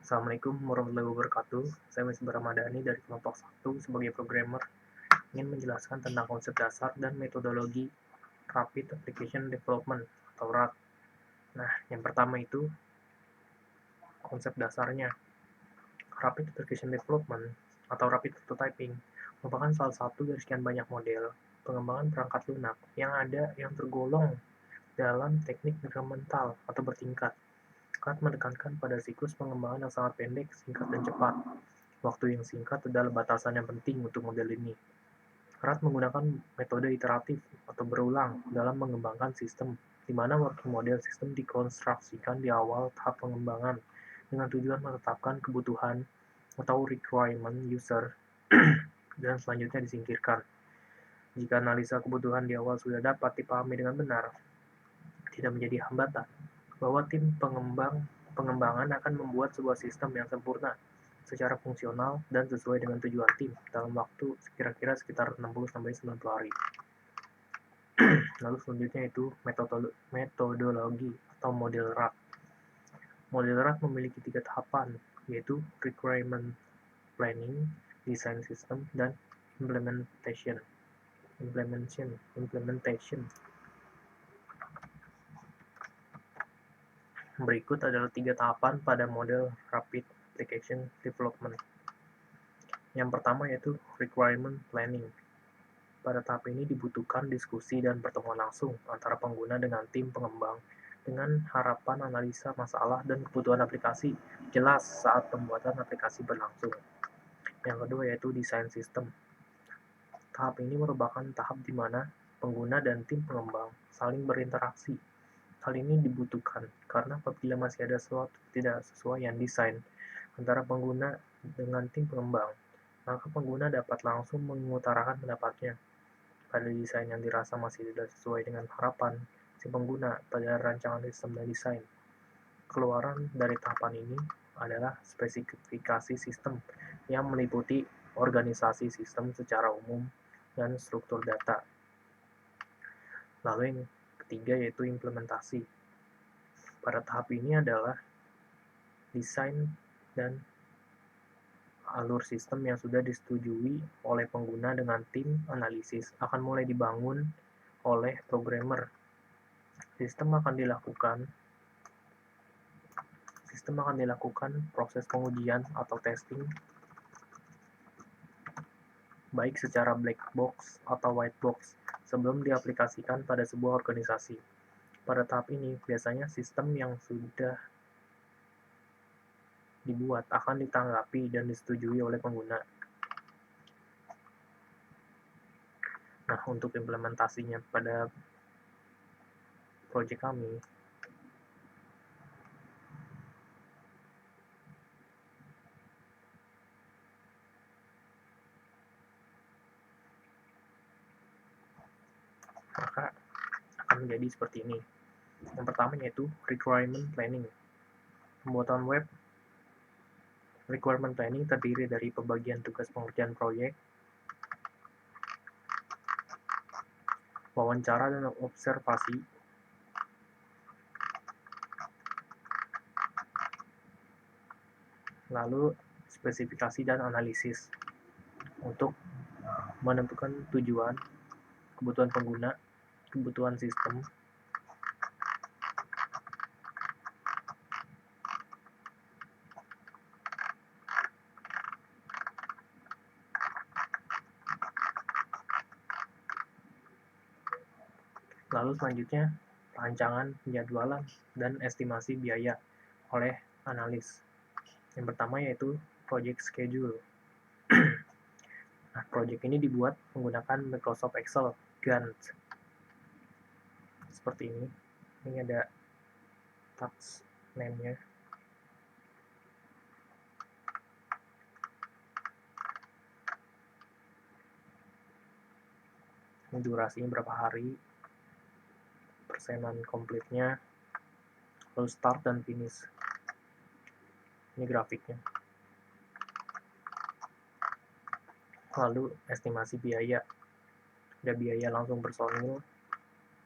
Assalamualaikum warahmatullahi wabarakatuh. Saya Misbah Ramadhani dari kelompok 1 sebagai programmer ingin menjelaskan tentang konsep dasar dan metodologi Rapid Application Development atau RAD. Nah, yang pertama itu konsep dasarnya. Rapid Application Development atau Rapid Prototyping merupakan salah satu dari sekian banyak model pengembangan perangkat lunak yang tergolong dalam teknik incremental atau bertingkat. RAD menekankan pada siklus pengembangan yang sangat pendek, singkat, dan cepat. Waktu yang singkat adalah batasan yang penting untuk model ini. RAD menggunakan metode iteratif atau berulang dalam mengembangkan sistem, di mana working model sistem dikonstruksikan di awal tahap pengembangan dengan tujuan menetapkan kebutuhan atau requirement user dan selanjutnya disingkirkan. Jika analisa kebutuhan di awal sudah dapat dipahami dengan benar, tidak menjadi hambatan bahwa tim pengembangan akan membuat sebuah sistem yang sempurna secara fungsional dan sesuai dengan tujuan tim dalam waktu kira-kira sekitar 60-90 hari. Lalu selanjutnya itu metodologi atau model RAD. Model RAD memiliki 3 tahapan, yaitu requirement planning, design system, dan implementation. Berikut adalah 3 tahapan pada model Rapid Application Development. Yang pertama yaitu requirement planning. Pada tahap ini dibutuhkan diskusi dan pertemuan langsung antara pengguna dengan tim pengembang dengan harapan analisa masalah dan kebutuhan aplikasi jelas saat pembuatan aplikasi berlangsung. Yang kedua yaitu desain sistem. Tahap ini merupakan tahap di mana pengguna dan tim pengembang saling berinteraksi. Hal ini dibutuhkan karena apabila masih ada sesuatu tidak sesuai yang desain antara pengguna dengan tim pengembang, maka pengguna dapat langsung mengutarakan pendapatnya pada desain yang dirasa masih tidak sesuai dengan harapan si pengguna pada rancangan sistem dan desain. Keluaran dari tahapan ini adalah spesifikasi sistem yang meliputi organisasi sistem secara umum dan struktur data. Lalu yang ketiga yaitu implementasi. Pada tahap ini adalah desain dan alur sistem yang sudah disetujui oleh pengguna dengan tim analisis akan mulai dibangun oleh programmer. Sistem akan dilakukan proses pengujian atau testing baik secara black box atau white box sebelum diaplikasikan pada sebuah organisasi. Pada tahap ini, biasanya sistem yang sudah dibuat akan ditanggapi dan disetujui oleh pengguna. Nah, untuk implementasinya pada proyek kami, maka akan menjadi seperti ini. Yang pertama yaitu requirement planning. Pembuatan web. Requirement planning terdiri dari pembagian tugas pengerjaan proyek, wawancara dan observasi, lalu spesifikasi dan analisis untuk menentukan tujuan, kebutuhan pengguna, kebutuhan sistem, lalu selanjutnya rancangan, penjadwalan, dan estimasi biaya oleh analis. Yang pertama yaitu project schedule. Nah, project ini dibuat menggunakan Microsoft Excel Gantt. Seperti ini. Ini ada task name-nya. Ini durasinya berapa hari, persenan komplitnya, lalu start dan finish. Ini grafiknya. Lalu estimasi biaya. Ada biaya langsung personil,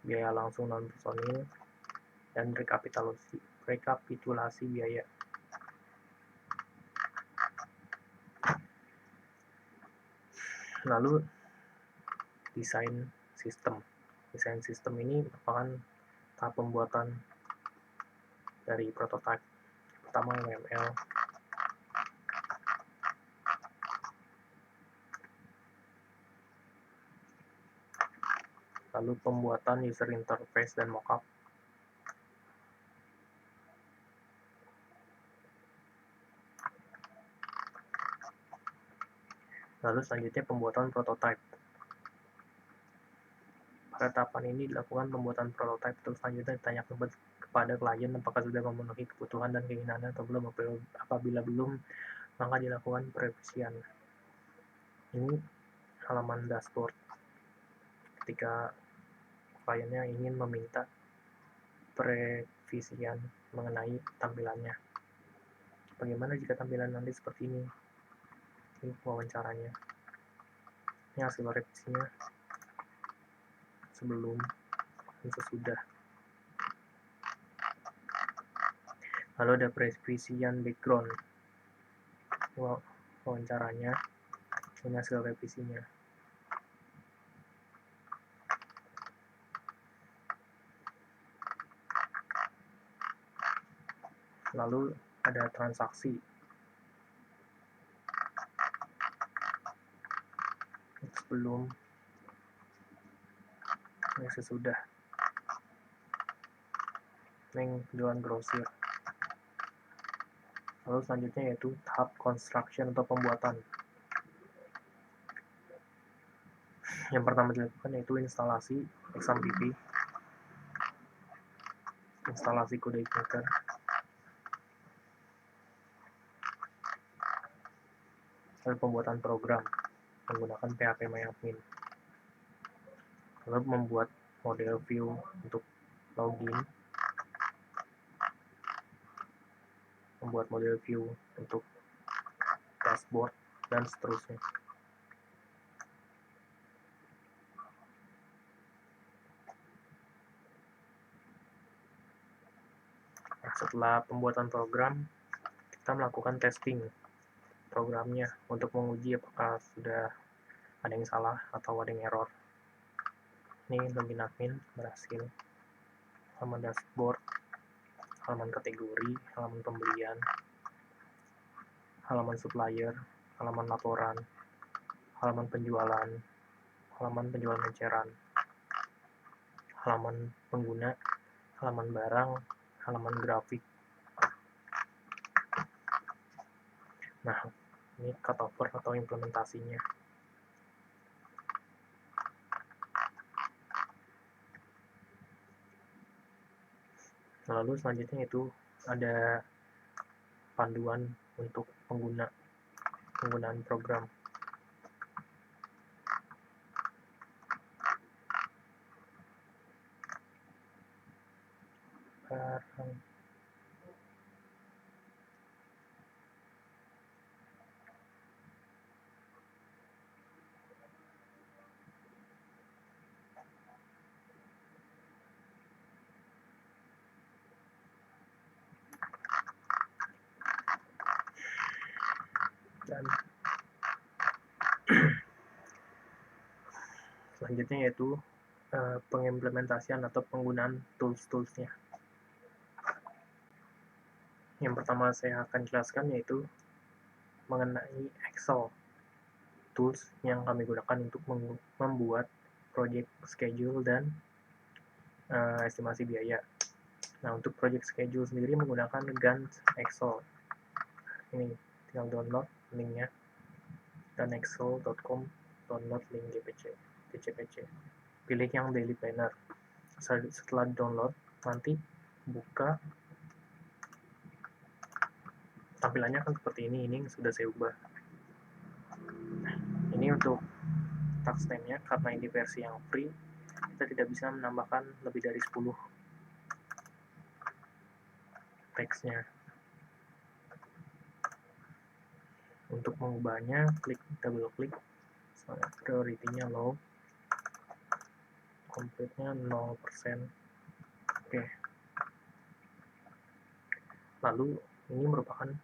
biaya langsung non personil, dan rekapitulasi biaya. Lalu desain sistem. Desain sistem ini merupakan tahap pembuatan dari prototipe. Pertama UML, lalu pembuatan user interface dan mockup, lalu selanjutnya pembuatan prototipe. Pada tahapan ini dilakukan pembuatan prototipe, terus selanjutnya ditanyakan kepada klien apakah sudah memenuhi kebutuhan dan keinginannya atau belum. Apabila belum, maka dilakukan perevisian. Ini halaman dashboard ketika kliennya ingin meminta perevisian mengenai tampilannya. Bagaimana jika tampilan nanti seperti ini? Ini wawancaranya. Ini hasil revisinya sebelum dan sesudah. Lalu ada perevisian background. Wawancaranya, ini hasil revisinya. Lalu ada transaksi. Sebelum yang sesudah. Ini penjualan grosir. Lalu selanjutnya yaitu tahap construction atau pembuatan. Yang pertama dilakukan yaitu instalasi XAMPP, instalasi kode igniter, lalu pembuatan program menggunakan PHP MyAdmin, lalu membuat model view untuk login, membuat model view untuk dashboard, dan seterusnya. Nah, setelah pembuatan program, kita melakukan testing programnya untuk menguji apakah sudah ada yang salah atau ada yang error. Ini login admin berhasil. Halaman dashboard, halaman kategori, halaman pembelian, halaman supplier, halaman laporan, halaman penjualan, halaman penjualan eceran, halaman pengguna, halaman barang, halaman grafik. Nah, ini cutover atau implementasinya. Lalu selanjutnya itu ada panduan untuk penggunaan program. Dan selanjutnya yaitu pengimplementasian atau penggunaan tools-toolsnya. Yang pertama saya akan jelaskan yaitu mengenai Excel, tools yang kami gunakan untuk membuat project schedule dan estimasi biaya. Nah, untuk project schedule sendiri menggunakan Gantt Excel. Ini tinggal download linknya, dan excel.com, download link GPC. Pilih yang daily planner. Setelah download, nanti buka, tampilannya kan seperti ini sudah saya ubah. Ini untuk task name-nya, karena ini versi yang free, kita tidak bisa menambahkan lebih dari 10 teksnya. Untuk mengubahnya, double klik, priority-nya low, complete-nya 0%. Oke. Lalu ini merupakan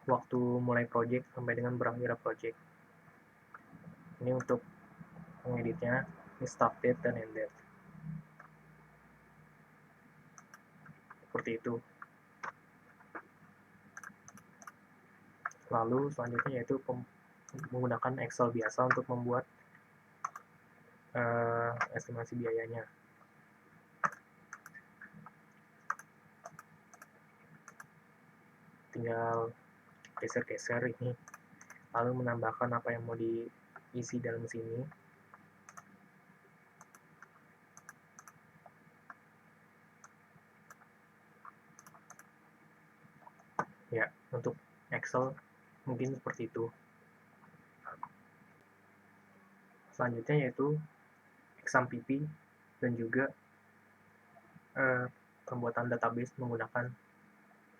waktu mulai project sampai dengan berakhir project. Ini untuk mengeditnya, ini start date dan end date. Seperti itu. Lalu selanjutnya yaitu menggunakan Excel biasa untuk membuat estimasi biayanya. Tinggal geser-geser ini, lalu menambahkan apa yang mau diisi dalam sini. Ya, untuk Excel mungkin seperti itu. Selanjutnya yaitu XAMPP dan juga pembuatan database menggunakan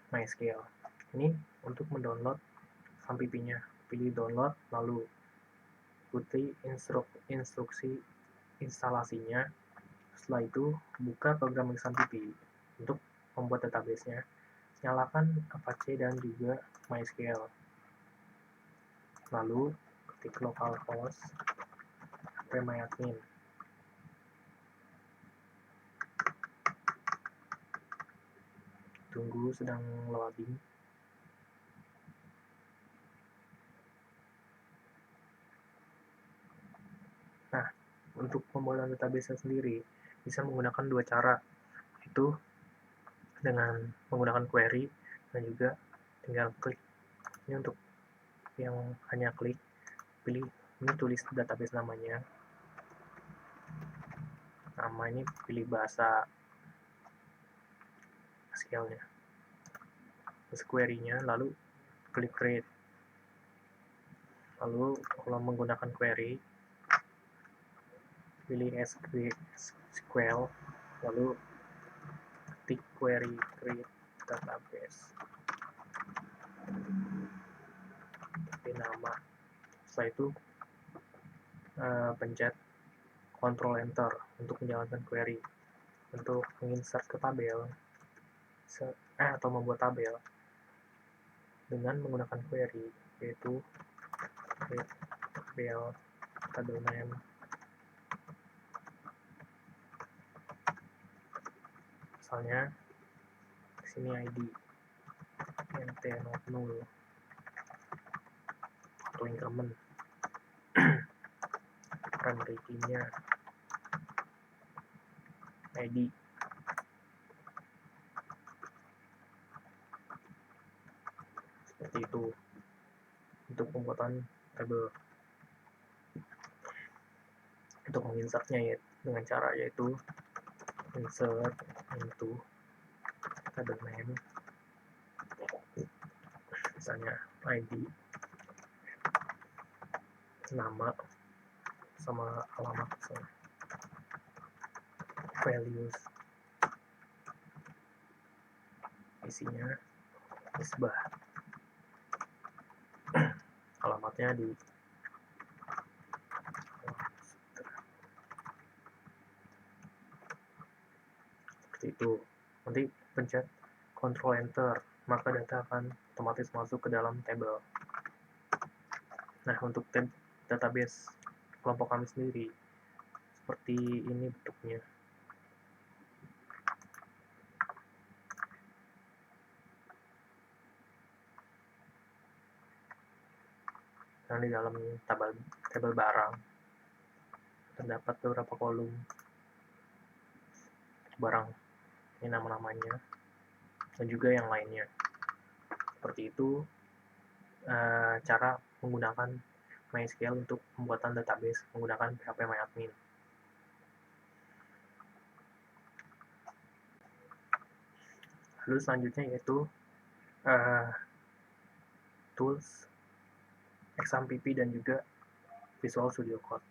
MySQL. Ini untuk mendownload XAMPP-nya. Pilih download, lalu ikuti instruksi instalasinya. Setelah itu, buka program XAMPP untuk membuat database-nya. Nyalakan Apache dan juga MySQL. Lalu, ketik localhost phpMyAdmin. Tunggu sedang loading. Nah, untuk pembuatan database sendiri bisa menggunakan dua cara, yaitu dengan menggunakan query dan juga tinggal klik. Ini untuk yang hanya klik, pilih ini, tulis database namanya. Nama ini pilih bahasa SQL-nya. Terus query-nya, lalu klik create. Lalu kalau menggunakan query, pilih SQL, lalu ketik query create database. Pilih nama. Setelah itu pencet Ctrl Enter untuk menjalankan query. Untuk menginsert ke tabel atau membuat tabel dengan menggunakan query, yaitu create tabel name, misalnya sini ID nt not null atau increment primary key-nya ID. Seperti itu untuk pembuatan tabel. Untuk menginsertnya ya dengan cara yaitu insert into tabel name, misalnya ID, nama sama alamat, misalnya values, isinya nisbah, alamatnya di seperti itu. Nanti pencet Ctrl Enter, maka data akan otomatis masuk ke dalam tabel. Nah, untuk database kelompok kami sendiri seperti ini bentuknya. Nah, di dalam tabel barang terdapat beberapa kolom barang, ini nama-namanya dan juga yang lainnya. Seperti itu cara menggunakan MySQL untuk pembuatan database menggunakan phpMyAdmin. Lalu selanjutnya yaitu tools XAMPP dan juga Visual Studio Code.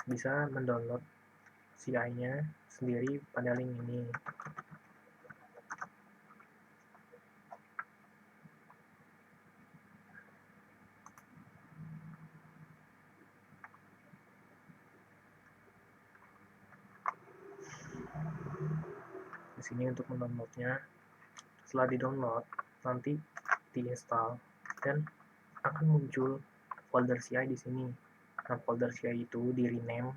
Bisa mendownload CI-nya sendiri pada link ini. Di sini untuk mendownloadnya. Setelah di-download, nanti diinstal dan akan muncul folder CI di sini. Nah, folder CI itu di rename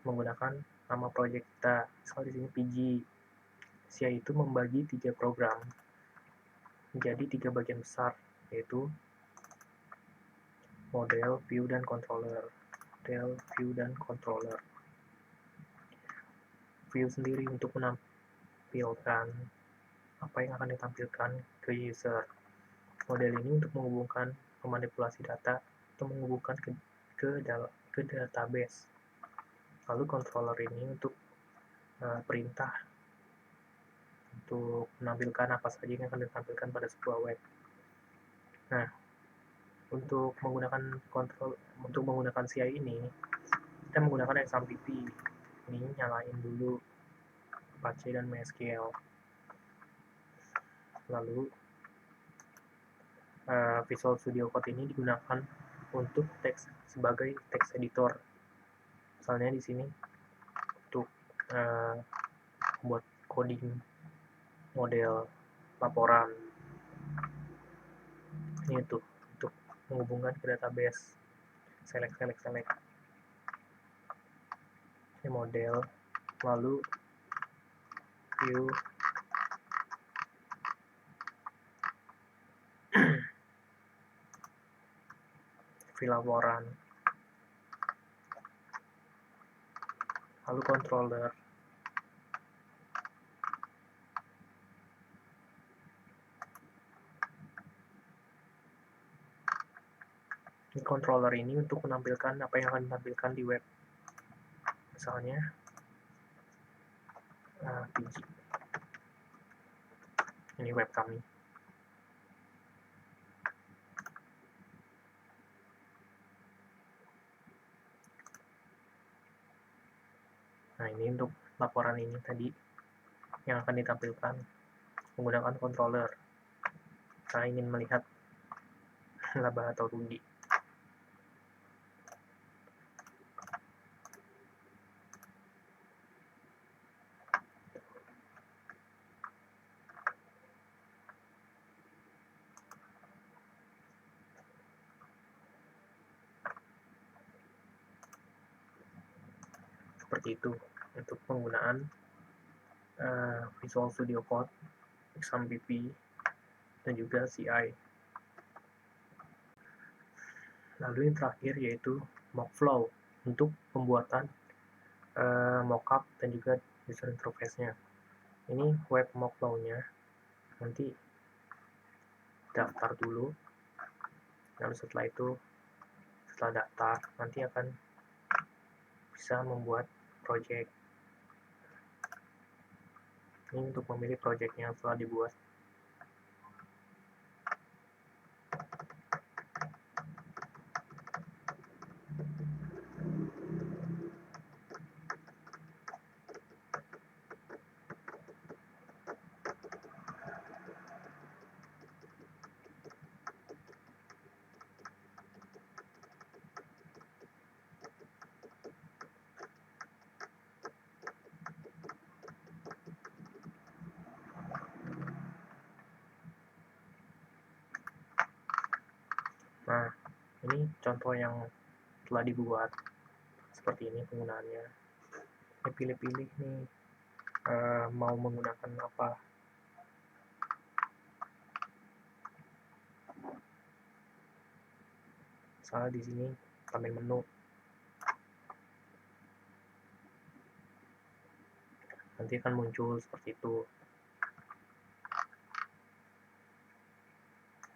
menggunakan nama project kita. Misal di sini PG. CI itu membagi 3 program menjadi 3 bagian besar, yaitu model, view, dan controller. Model, view, dan controller. View sendiri untuk menampilkan apa yang akan ditampilkan ke user. Model ini untuk menghubungkan memanipulasi data atau menghubungkan ke database. Lalu controller ini untuk perintah untuk menampilkan apa saja yang akan ditampilkan pada sebuah web. Nah, untuk menggunakan CI ini, kita menggunakan XAMPP. Ini nyalain dulu Apache dan MySQL. Lalu Visual Studio Code ini digunakan untuk sebagai text editor. Misalnya di sini untuk membuat coding model laporan. Ini tuh untuk menghubungkan ke database. Select. Ini model, lalu view, view laporan, lalu controller. Ini controller ini untuk menampilkan apa yang akan ditampilkan di web. Misalnya PG. Ini web kami. Nah, ini untuk laporan ini tadi yang akan ditampilkan menggunakan controller. Saya ingin melihat laba atau rugi. Seperti itu untuk penggunaan Visual Studio Code, XAMPP, dan juga CI. Lalu yang terakhir yaitu Mockflow untuk pembuatan mockup dan juga user interface-nya. Ini web Mockflow-nya. Nanti daftar dulu. Lalu setelah daftar, nanti akan bisa membuat project. Ini untuk memilih project-nya setelah dibuat. Nah, ini contoh yang telah dibuat. Seperti ini penggunaannya. Ini pilih-pilih nih mau menggunakan apa. Misalnya di sini tampil menu. Nanti akan muncul seperti itu.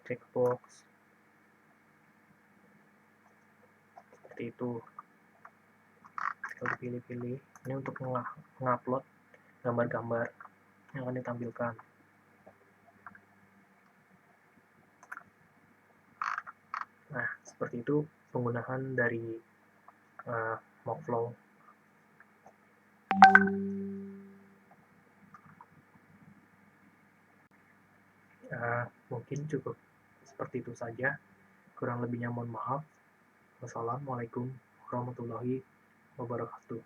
Checkbox. Seperti itu. Kalau dipilih-pilih, ini untuk mengupload gambar-gambar yang akan ditampilkan. Nah, seperti itu penggunaan dari Mockflow. Mungkin cukup seperti itu saja. Kurang lebihnya mohon maaf. Wassalamualaikum warahmatullahi wabarakatuh.